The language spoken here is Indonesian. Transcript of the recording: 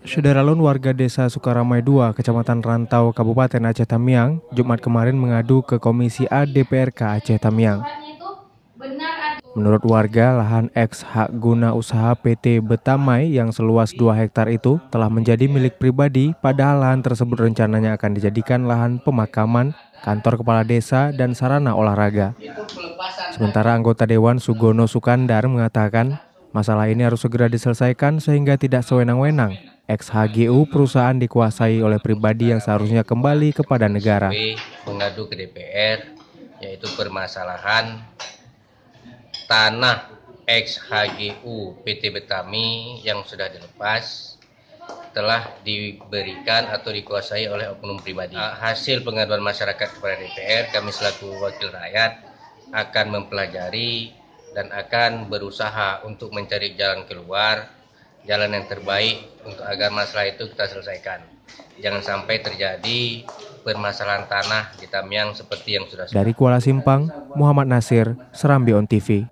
Syederalun warga desa Sukaramai 2, Kecamatan Rantau, Kabupaten Aceh Tamiang, Jumat kemarin mengadu ke Komisi A DPRK Aceh Tamiang. Menurut warga, lahan eks hak guna usaha PT Betamai yang seluas 2 hektar itu telah menjadi milik pribadi, padahal lahan tersebut rencananya akan dijadikan lahan pemakaman, kantor kepala desa, dan sarana olahraga. Sementara anggota Dewan Sugono Sukandar mengatakan, masalah ini harus segera diselesaikan sehingga tidak sewenang-wenang. Eks-HGU perusahaan dikuasai oleh pribadi yang seharusnya kembali kepada negara. Mengadu ke DPR, yaitu permasalahan tanah eks-HGU PT Betami yang sudah dilepas telah diberikan atau dikuasai oleh oknum pribadi. Hasil pengaduan masyarakat kepada DPR, kami selaku wakil rakyat akan mempelajari dan akan berusaha untuk mencari jalan keluar, jalan yang terbaik untuk agar masalah itu kita selesaikan. Jangan sampai terjadi permasalahan tanah di Tamiang seperti yang sudah. Dari Kuala Simpang, Muhammad Nasir, Serambi On TV.